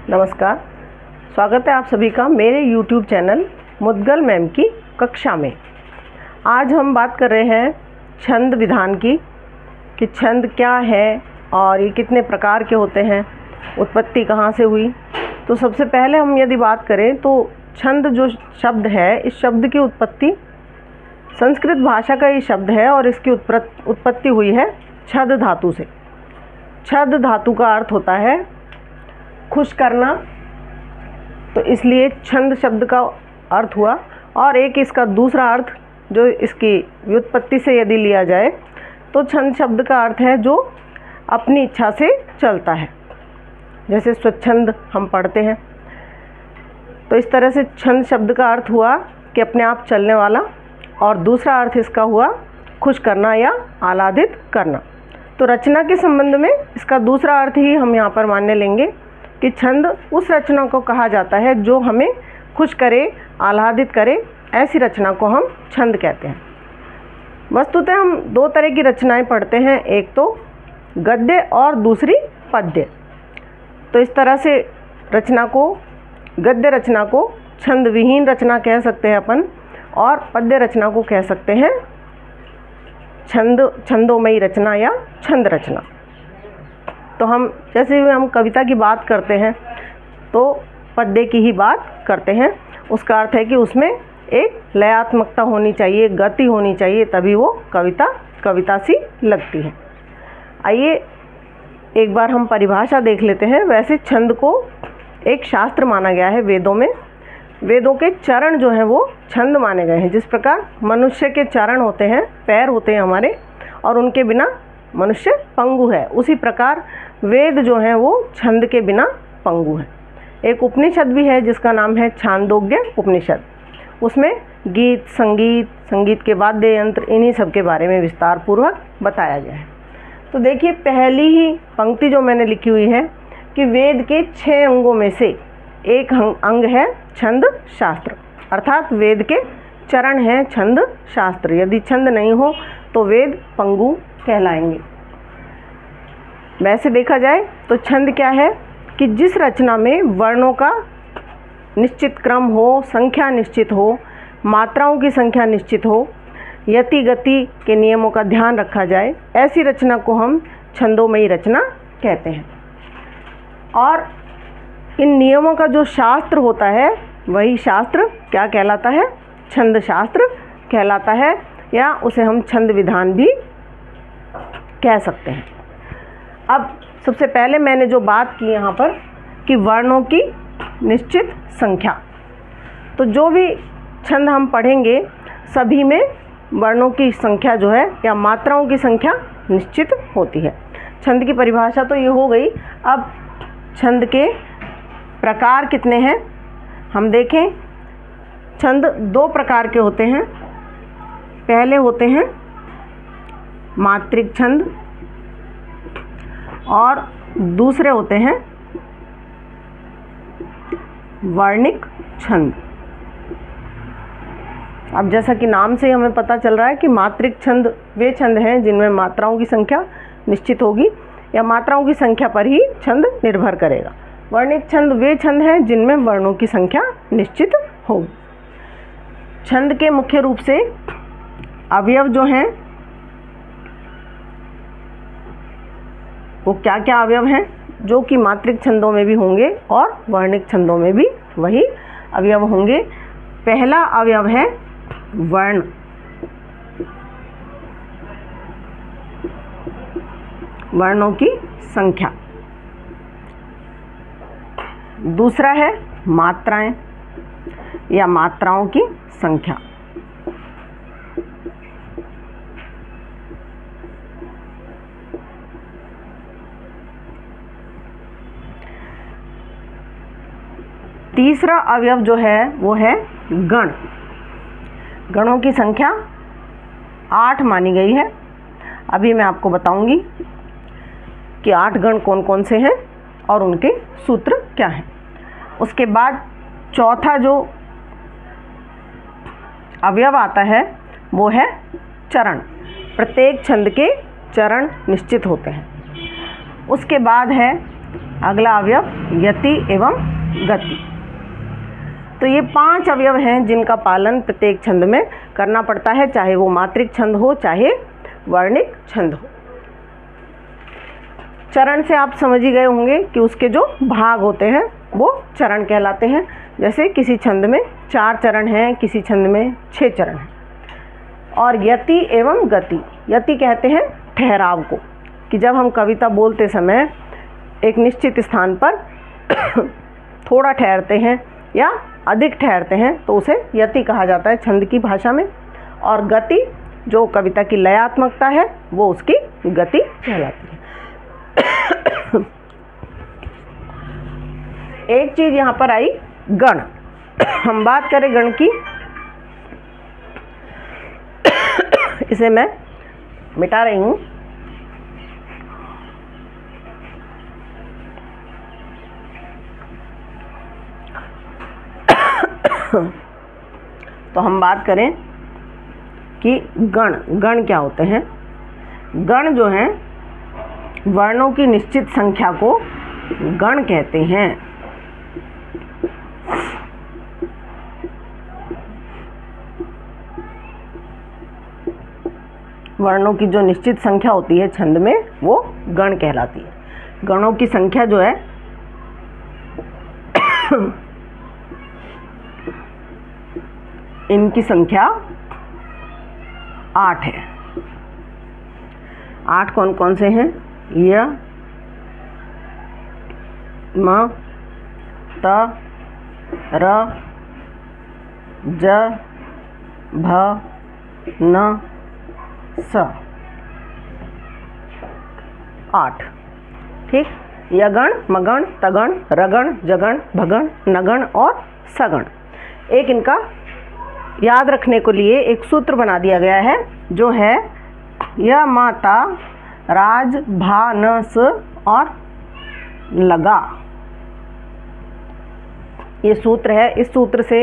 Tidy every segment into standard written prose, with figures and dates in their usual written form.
नमस्कार, स्वागत है आप सभी का मेरे YouTube चैनल मुद्गल मैम की कक्षा में। आज हम बात कर रहे हैं छंद विधान की कि छंद क्या है और ये कितने प्रकार के होते हैं, उत्पत्ति कहाँ से हुई। तो सबसे पहले हम यदि बात करें तो छंद जो शब्द है, इस शब्द की उत्पत्ति संस्कृत भाषा का ये शब्द है और इसकी उत्पत्ति हुई है छद धातु से। छद धातु का अर्थ होता है खुश करना, तो इसलिए छंद शब्द का अर्थ हुआ। और एक इसका दूसरा अर्थ जो इसकी व्युत्पत्ति से यदि लिया जाए तो छंद शब्द का अर्थ है जो अपनी इच्छा से चलता है, जैसे स्वच्छंद हम पढ़ते हैं। तो इस तरह से छंद शब्द का अर्थ हुआ कि अपने आप चलने वाला, और दूसरा अर्थ इसका हुआ खुश करना या आह्लादित करना। तो रचना के संबंध में इसका दूसरा अर्थ ही हम यहाँ पर मानने लेंगे कि छंद उस रचना को कहा जाता है जो हमें खुश करे, आह्लादित करे। ऐसी रचना को हम छंद कहते हैं। वस्तुतः हम दो तरह की रचनाएं पढ़ते हैं, एक तो गद्य और दूसरी पद्य। तो इस तरह से रचना को, गद्य रचना को छंद विहीन रचना कह सकते हैं अपन, और पद्य रचना को कह सकते हैं छंदोमयी रचना या छंद रचना। तो हम जैसे हम कविता की बात करते हैं तो पद्य की ही बात करते हैं। उसका अर्थ है कि उसमें एक लयात्मकता होनी चाहिए, गति होनी चाहिए, तभी वो कविता सी लगती है। आइए एक बार हम परिभाषा देख लेते हैं। वैसे छंद को एक शास्त्र माना गया है वेदों में। वेदों के चरण जो हैं वो छंद माने गए हैं। जिस प्रकार मनुष्य के चरण होते हैं, पैर होते हैं हमारे, और उनके बिना मनुष्य पंगु है, उसी प्रकार वेद जो हैं वो छंद के बिना पंगु है। एक उपनिषद भी है जिसका नाम है छांदोग्य उपनिषद। उसमें गीत, संगीत के वाद्य यंत्र, इन्हीं सब के बारे में विस्तार पूर्वक बताया गया है। तो देखिए, पहली ही पंक्ति जो मैंने लिखी हुई है कि वेद के 6 अंगों में से एक अंग है छंद शास्त्र, अर्थात वेद के चरण हैं छंद शास्त्र। यदि छंद नहीं हो तो वेद पंगु कहलाएंगे। वैसे देखा जाए तो छंद क्या है कि जिस रचना में वर्णों का निश्चित क्रम हो, संख्या निश्चित हो, मात्राओं की संख्या निश्चित हो, यति गति के नियमों का ध्यान रखा जाए, ऐसी रचना को हम छंदोमयी रचना कहते हैं। और इन नियमों का जो शास्त्र होता है वही शास्त्र क्या कहलाता है? छंद शास्त्र कहलाता है, या उसे हम छंद विधान भी कह सकते हैं। अब सबसे पहले मैंने जो बात की यहाँ पर कि वर्णों की निश्चित संख्या, तो जो भी छंद हम पढ़ेंगे सभी में वर्णों की संख्या जो है या मात्राओं की संख्या निश्चित होती है। छंद की परिभाषा तो ये हो गई। अब छंद के प्रकार कितने हैं हम देखें। छंद 2 प्रकार के होते हैं। पहले होते हैं मात्रिक छंद और दूसरे होते हैं वर्णिक छंद। अब जैसा कि नाम से हमें पता चल रहा है कि मात्रिक छंद वे छंद हैं जिनमें मात्राओं की संख्या निश्चित होगी, या मात्राओं की संख्या पर ही छंद निर्भर करेगा। वर्णिक छंद वे छंद हैं जिनमें वर्णों की संख्या निश्चित होगी। छंद के मुख्य रूप से अवयव जो हैं वो क्या क्या अवयव हैं, जो कि मात्रिक छंदों में भी होंगे और वर्णिक छंदों में भी वही अवयव होंगे। पहला अवयव है वर्ण। वर्णों की संख्या। दूसरा है मात्राएं या मात्राओं की संख्या। तीसरा अवयव जो है वो है गण। गणों की संख्या 8 मानी गई है। अभी मैं आपको बताऊंगी कि 8 गण कौन कौन से हैं और उनके सूत्र क्या हैं। उसके बाद चौथा जो अवयव आता है वो है चरण। प्रत्येक छंद के चरण निश्चित होते हैं। उसके बाद है अगला अवयव यति एवं गति। तो ये 5 अवयव हैं जिनका पालन प्रत्येक छंद में करना पड़ता है, चाहे वो मात्रिक छंद हो चाहे वर्णिक छंद हो। चरण से आप समझ ही गए होंगे कि उसके जो भाग होते हैं वो चरण कहलाते हैं। जैसे किसी छंद में 4 चरण हैं, किसी छंद में 6 चरण हैं। और यति एवं गति, यति कहते हैं ठहराव को, कि जब हम कविता बोलते समय एक निश्चित स्थान पर थोड़ा ठहरते हैं या अधिक ठहरते हैं तो उसे यति कहा जाता है छंद की भाषा में। और गति जो कविता की लयात्मकता है वो उसकी गति कहलाती है। एक चीज यहाँ पर आई गण। हम बात करें गण की, इसे मैं मिटा रही हूँ। तो हम बात करें कि गण क्या होते हैं। गण जो हैं वर्णों की निश्चित संख्या को गण कहते हैं। वर्णों की जो निश्चित संख्या होती है छंद में वो गण कहलाती है। गणों की संख्या जो है इनकी संख्या 8 है। 8 कौन कौन से हैं? य, म, त, र, ज, भ, न, स। 8। ठीक। यगण, मगण, तगण, रगण, जगण, भगण, नगण और सगण। एक इनका याद रखने के लिए एक सूत्र बना दिया गया है जो है य, माता, राज, भा, न, स और लगा। ये सूत्र है। इस सूत्र से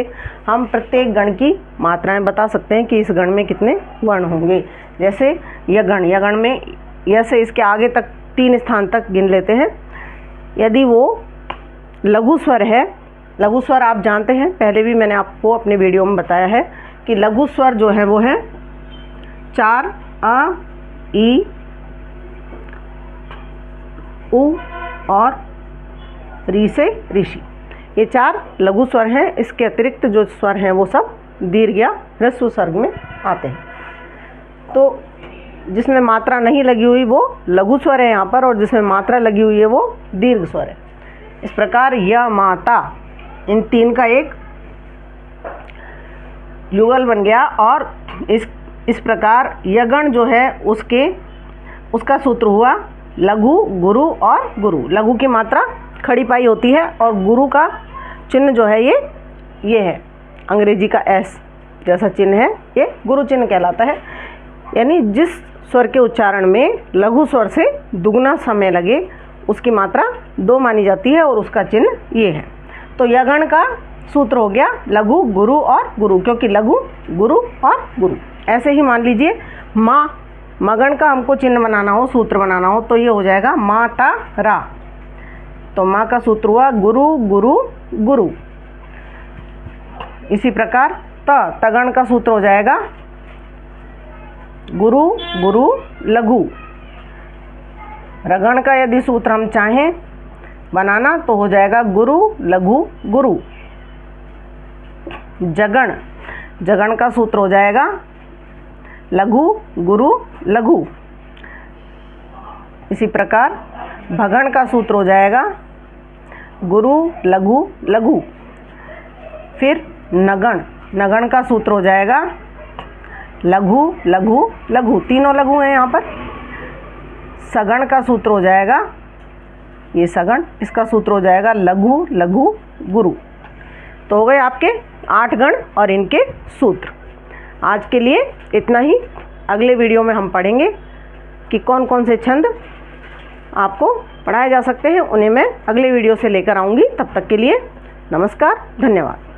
हम प्रत्येक गण की मात्राएं बता सकते हैं कि इस गण में कितने वर्ण होंगे। जैसे यगण, यगण में य से इसके आगे तक 3 स्थान तक गिन लेते हैं। यदि वो लघु स्वर है, लघु स्वर आप जानते हैं, पहले भी मैंने आपको अपने वीडियो में बताया है कि लघु स्वर जो है वो है 4 अ, ई, उ और री से ऋषि। ये 4 लघु स्वर हैं। इसके अतिरिक्त जो स्वर हैं वो सब दीर्घ या ह्रस्व स्वर्ग में आते हैं। तो जिसमें मात्रा नहीं लगी हुई वो लघु स्वर है यहाँ पर, और जिसमें मात्रा लगी हुई है वो दीर्घ स्वर है। इस प्रकार य, माता, इन 3 का एक युगल बन गया। और इस प्रकार यगण जो है उसका सूत्र हुआ लघु, गुरु और गुरु। लघु की मात्रा खड़ी पाई होती है और गुरु का चिन्ह जो है ये है अंग्रेजी का एस जैसा चिन्ह है, ये गुरु चिन्ह कहलाता है। यानी जिस स्वर के उच्चारण में लघु स्वर से दुगना समय लगे उसकी मात्रा 2 मानी जाती है और उसका चिन्ह ये है। तो यगण का सूत्र हो गया लघु, गुरु और गुरु, क्योंकि लघु, गुरु और गुरु। ऐसे ही मान लीजिए मगण का हमको चिन्ह बनाना हो, सूत्र बनाना हो तो ये हो जाएगा माता रा। तो माँ का सूत्र हुआ गुरु, गुरु, गुरु। इसी प्रकार तगण का सूत्र हो जाएगा गुरु, गुरु, लघु। रगण का यदि सूत्र हम चाहें बनाना तो हो जाएगा गुरु, लघु, गुरु। जगण का सूत्र हो जाएगा लघु, गुरु, लघु। इसी प्रकार भगण का सूत्र हो जाएगा गुरु, लघु, लघु। फिर नगण का सूत्र हो जाएगा लघु, लघु, लघु। तीनों लघु हैं यहाँ पर। सगण का सूत्र हो जाएगा ये सगण, इसका सूत्र हो जाएगा लघु, लघु, गुरु। तो हो गए आपके 8 गण और इनके सूत्र। आज के लिए इतना ही। अगले वीडियो में हम पढ़ेंगे कि कौन कौन से छंद आपको पढ़ाए जा सकते हैं। उन्हें मैं अगले वीडियो से लेकर आऊँगी। तब तक के लिए नमस्कार, धन्यवाद।